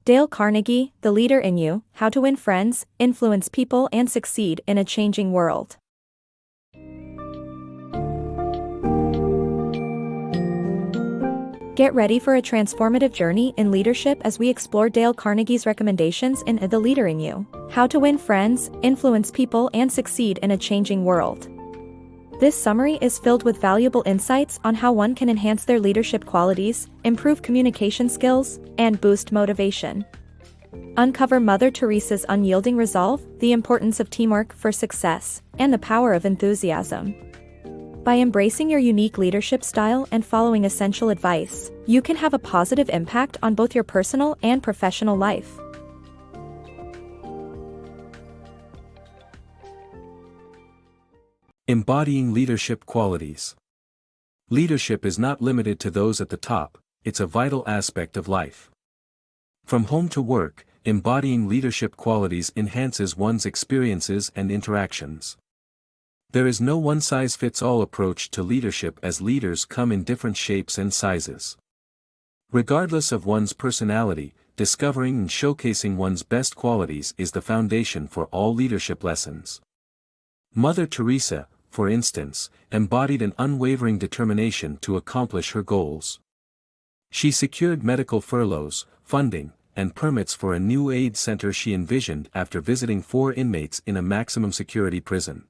Dale Carnegie, The Leader in You: How to Win Friends, Influence People and Succeed in a Changing World. Get ready for a transformative journey in leadership as we explore Dale Carnegie's recommendations in The Leader in You: How to Win Friends, Influence People and Succeed in a Changing World. This summary is filled with valuable insights on how one can enhance their leadership qualities, improve communication skills, and boost motivation. Uncover Mother Teresa's unyielding resolve, the importance of teamwork for success, and the power of enthusiasm. By embracing your unique leadership style and following essential advice, you can have a positive impact on both your personal and professional life. Embodying leadership qualities. Leadership is not limited to those at the top, it's a vital aspect of life. From home to work, embodying leadership qualities enhances one's experiences and interactions. There is no one-size-fits-all approach to leadership, as leaders come in different shapes and sizes. Regardless of one's personality, discovering and showcasing one's best qualities is the foundation for all leadership lessons. Mother Teresa, for instance, embodied an unwavering determination to accomplish her goals. She secured medical furloughs, funding, and permits for a new aid center she envisioned after visiting 4 inmates in a maximum security prison.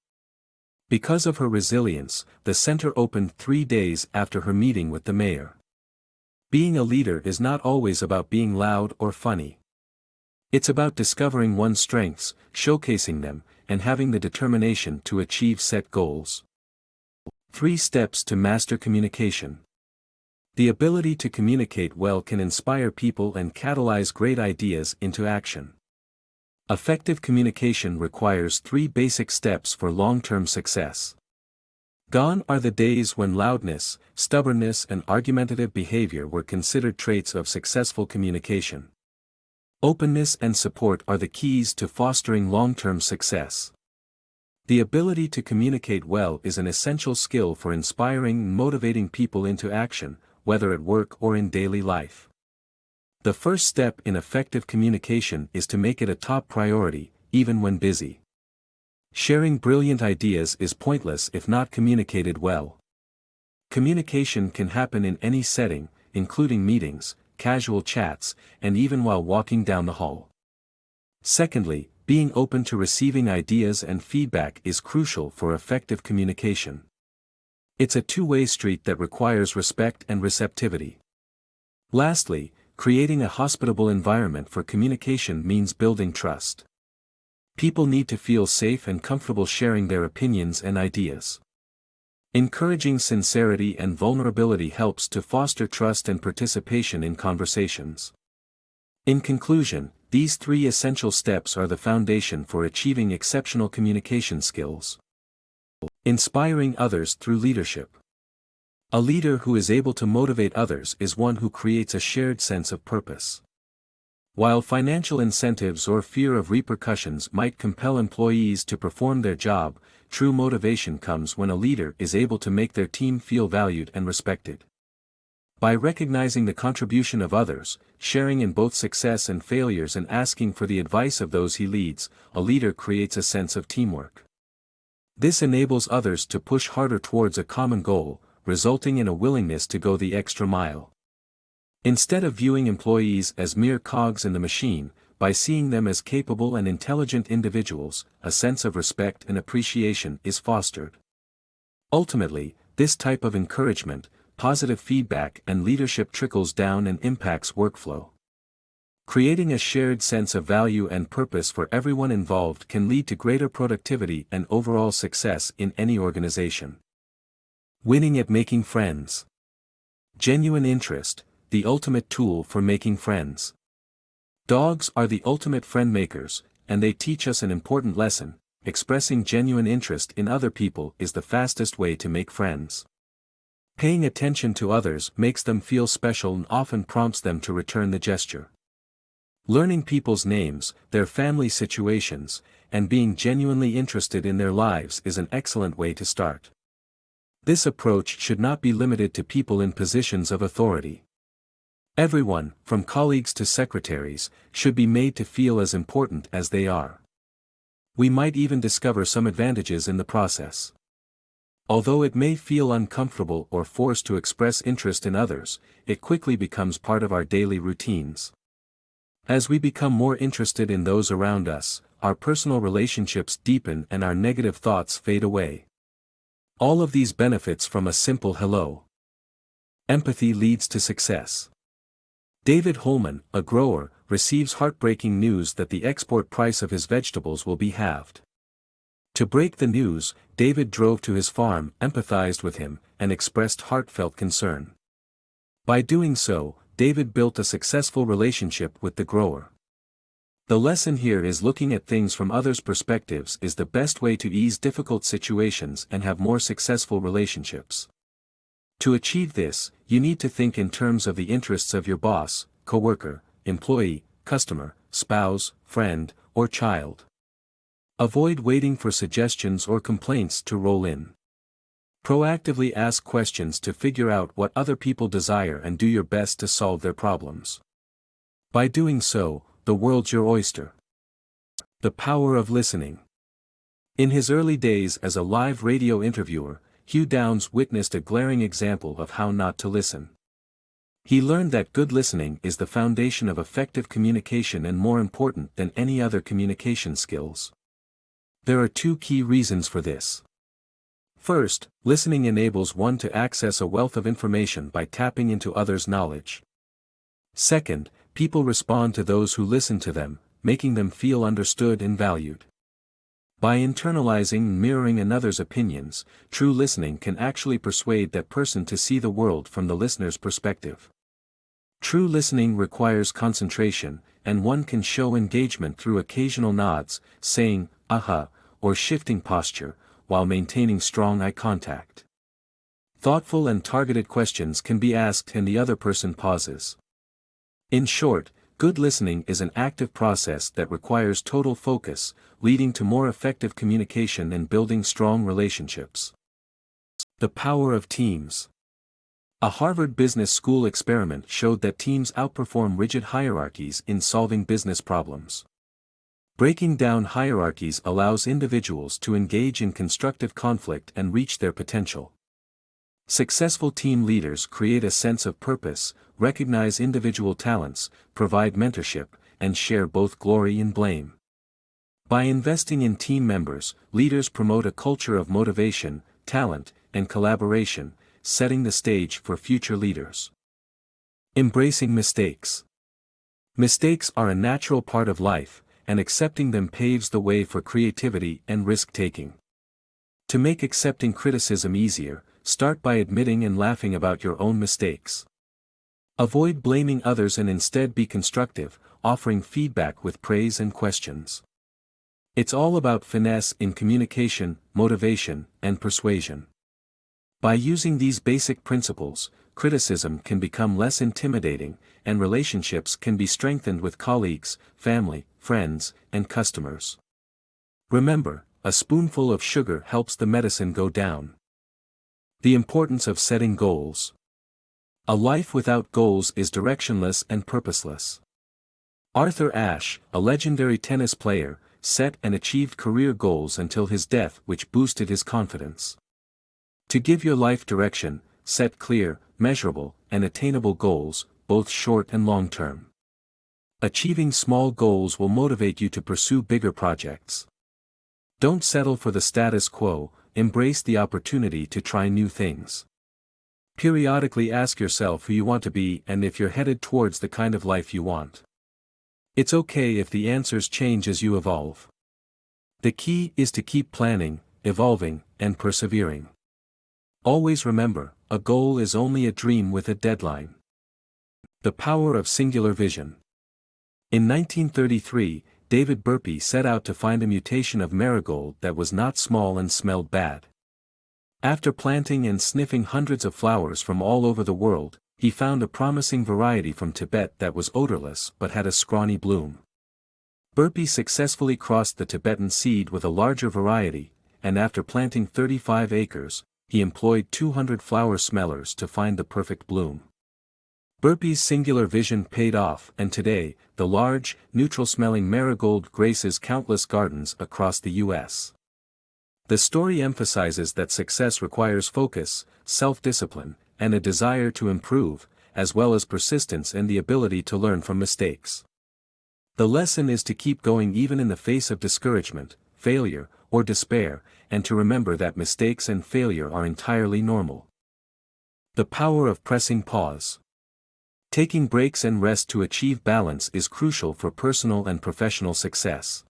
Because of her resilience, the center opened 3 days after her meeting with the mayor. Being a leader is not always about being loud or funny. It's about discovering one's strengths, showcasing them, and having the determination to achieve set goals. 3 steps to master communication. The ability to communicate well can inspire people and catalyze great ideas into action. Effective communication requires 3 basic steps for long-term success. Gone are the days when loudness, stubbornness, and argumentative behavior were considered traits of successful communication. Openness and support are the keys to fostering long-term success. The ability to communicate well is an essential skill for inspiring and motivating people into action, whether at work or in daily life. The first step in effective communication is to make it a top priority, even when busy. Sharing brilliant ideas is pointless if not communicated well. Communication can happen in any setting, including meetings, casual chats, and even while walking down the hall. Secondly, being open to receiving ideas and feedback is crucial for effective communication. It's a two-way street that requires respect and receptivity. Lastly, creating a hospitable environment for communication means building trust. People need to feel safe and comfortable sharing their opinions and ideas. Encouraging sincerity and vulnerability helps to foster trust and participation in conversations. In conclusion, these 3 essential steps are the foundation for achieving exceptional communication skills. Inspiring others through leadership. A leader who is able to motivate others is one who creates a shared sense of purpose. While financial incentives or fear of repercussions might compel employees to perform their job, true motivation comes when a leader is able to make their team feel valued and respected. By recognizing the contribution of others, sharing in both success and failures, and asking for the advice of those he leads, a leader creates a sense of teamwork. This enables others to push harder towards a common goal, resulting in a willingness to go the extra mile. Instead of viewing employees as mere cogs in the machine, by seeing them as capable and intelligent individuals, a sense of respect and appreciation is fostered. Ultimately, this type of encouragement, positive feedback, and leadership trickles down and impacts workflow. Creating a shared sense of value and purpose for everyone involved can lead to greater productivity and overall success in any organization. Winning at making friends. Genuine interest, the ultimate tool for making friends. Dogs are the ultimate friend makers, and they teach us an important lesson: expressing genuine interest in other people is the fastest way to make friends. Paying attention to others makes them feel special and often prompts them to return the gesture. Learning people's names, their family situations, and being genuinely interested in their lives is an excellent way to start. This approach should not be limited to people in positions of authority. Everyone, from colleagues to secretaries, should be made to feel as important as they are. We might even discover some advantages in the process. Although it may feel uncomfortable or forced to express interest in others, it quickly becomes part of our daily routines. As we become more interested in those around us, our personal relationships deepen and our negative thoughts fade away. All of these benefits from a simple hello. Empathy leads to success. David Holman, a grower, receives heartbreaking news that the export price of his vegetables will be halved. To break the news, David drove to his farm, empathized with him, and expressed heartfelt concern. By doing so, David built a successful relationship with the grower. The lesson here is looking at things from others' perspectives is the best way to ease difficult situations and have more successful relationships. To achieve this, you need to think in terms of the interests of your boss, coworker, employee, customer, spouse, friend, or child. Avoid waiting for suggestions or complaints to roll in. Proactively ask questions to figure out what other people desire and do your best to solve their problems. By doing so, the world's your oyster. The power of listening. In his early days as a live radio interviewer, Hugh Downs witnessed a glaring example of how not to listen. He learned that good listening is the foundation of effective communication and more important than any other communication skills. There are two key reasons for this. First, listening enables one to access a wealth of information by tapping into others' knowledge. Second, people respond to those who listen to them, making them feel understood and valued. By internalizing and mirroring another's opinions, true listening can actually persuade that person to see the world from the listener's perspective. True listening requires concentration, and one can show engagement through occasional nods, saying, "aha," or shifting posture, while maintaining strong eye contact. Thoughtful and targeted questions can be asked and the other person pauses. In short, good listening is an active process that requires total focus, leading to more effective communication and building strong relationships. The power of teams. A Harvard Business School experiment showed that teams outperform rigid hierarchies in solving business problems. Breaking down hierarchies allows individuals to engage in constructive conflict and reach their potential. Successful team leaders create a sense of purpose, recognize individual talents, provide mentorship, and share both glory and blame. By investing in team members, leaders promote a culture of motivation, talent, and collaboration, setting the stage for future leaders. Embracing mistakes. Mistakes are a natural part of life, and accepting them paves the way for creativity and risk-taking. To make accepting criticism easier, start by admitting and laughing about your own mistakes. Avoid blaming others and instead be constructive, offering feedback with praise and questions. It's all about finesse in communication, motivation, and persuasion. By using these basic principles, criticism can become less intimidating, and relationships can be strengthened with colleagues, family, friends, and customers. Remember, a spoonful of sugar helps the medicine go down. The importance of setting goals. A life without goals is directionless and purposeless. Arthur Ashe, a legendary tennis player, set and achieved career goals until his death, which boosted his confidence. To give your life direction, set clear, measurable, and attainable goals, both short and long-term. Achieving small goals will motivate you to pursue bigger projects. Don't settle for the status quo, embrace the opportunity to try new things. Periodically ask yourself who you want to be and if you're headed towards the kind of life you want. It's okay if the answers change as you evolve. The key is to keep planning, evolving, and persevering. Always remember, a goal is only a dream with a deadline. The power of singular vision. In 1933, David Burpee set out to find a mutation of marigold that was not small and smelled bad. After planting and sniffing hundreds of flowers from all over the world, he found a promising variety from Tibet that was odorless but had a scrawny bloom. Burpee successfully crossed the Tibetan seed with a larger variety, and after planting 35 acres, he employed 200 flower smellers to find the perfect bloom. Burpee's singular vision paid off, and today, the large, neutral-smelling marigold graces countless gardens across the U.S. The story emphasizes that success requires focus, self-discipline, and a desire to improve, as well as persistence and the ability to learn from mistakes. The lesson is to keep going even in the face of discouragement, failure, or despair, and to remember that mistakes and failure are entirely normal. The power of pressing pause. Taking breaks and rest to achieve balance is crucial for personal and professional success.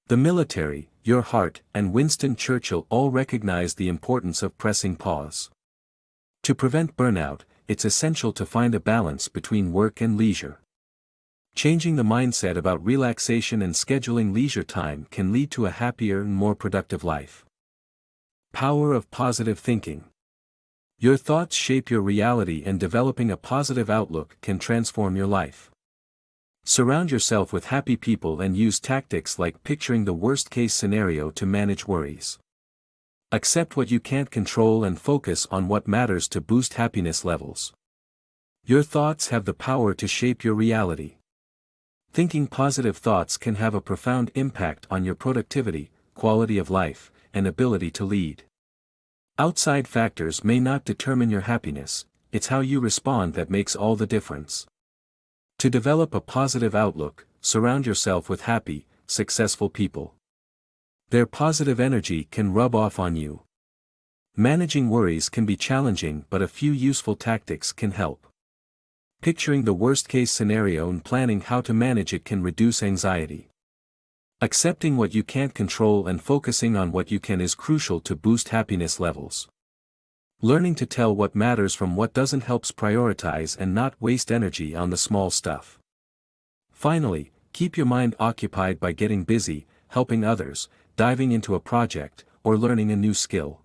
The military, your heart, and Winston Churchill all recognize the importance of pressing pause. To prevent burnout, it's essential to find a balance between work and leisure. Changing the mindset about relaxation and scheduling leisure time can lead to a happier and more productive life. Power of positive thinking. Your thoughts shape your reality, and developing a positive outlook can transform your life. Surround yourself with happy people and use tactics like picturing the worst-case scenario to manage worries. Accept what you can't control and focus on what matters to boost happiness levels. Your thoughts have the power to shape your reality. Thinking positive thoughts can have a profound impact on your productivity, quality of life, and ability to lead. Outside factors may not determine your happiness, it's how you respond that makes all the difference. To develop a positive outlook, surround yourself with happy, successful people. Their positive energy can rub off on you. Managing worries can be challenging, but a few useful tactics can help. Picturing the worst-case scenario and planning how to manage it can reduce anxiety. Accepting what you can't control and focusing on what you can is crucial to boost happiness levels. Learning to tell what matters from what doesn't helps prioritize and not waste energy on the small stuff. Finally, keep your mind occupied by getting busy, helping others, diving into a project, or learning a new skill.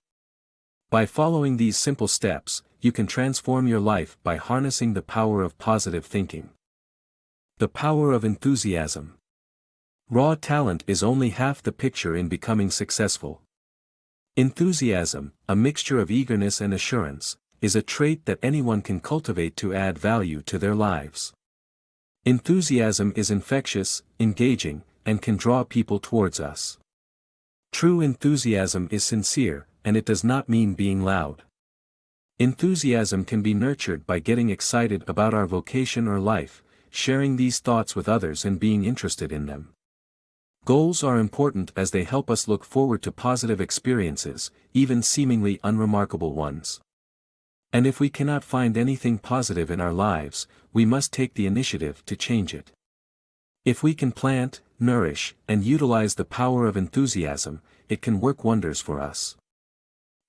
By following these simple steps, you can transform your life by harnessing the power of positive thinking. The power of enthusiasm. Raw talent is only half the picture in becoming successful. Enthusiasm, a mixture of eagerness and assurance, is a trait that anyone can cultivate to add value to their lives. Enthusiasm is infectious, engaging, and can draw people towards us. True enthusiasm is sincere, and it does not mean being loud. Enthusiasm can be nurtured by getting excited about our vocation or life, sharing these thoughts with others and being interested in them. Goals are important as they help us look forward to positive experiences, even seemingly unremarkable ones. And if we cannot find anything positive in our lives, we must take the initiative to change it. If we can plant, nourish, and utilize the power of enthusiasm, it can work wonders for us.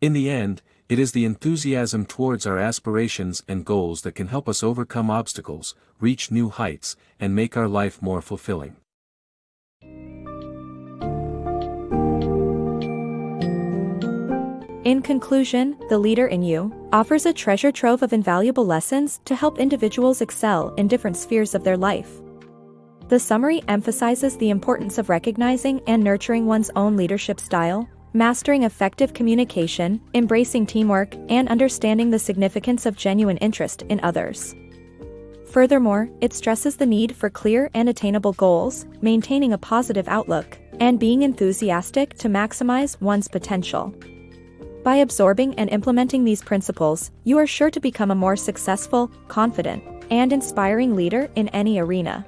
In the end, it is the enthusiasm towards our aspirations and goals that can help us overcome obstacles, reach new heights, and make our life more fulfilling. In conclusion, The Leader in You offers a treasure trove of invaluable lessons to help individuals excel in different spheres of their life. The summary emphasizes the importance of recognizing and nurturing one's own leadership style, mastering effective communication, embracing teamwork, and understanding the significance of genuine interest in others. Furthermore, it stresses the need for clear and attainable goals, maintaining a positive outlook, and being enthusiastic to maximize one's potential. By absorbing and implementing these principles, you are sure to become a more successful, confident, and inspiring leader in any arena.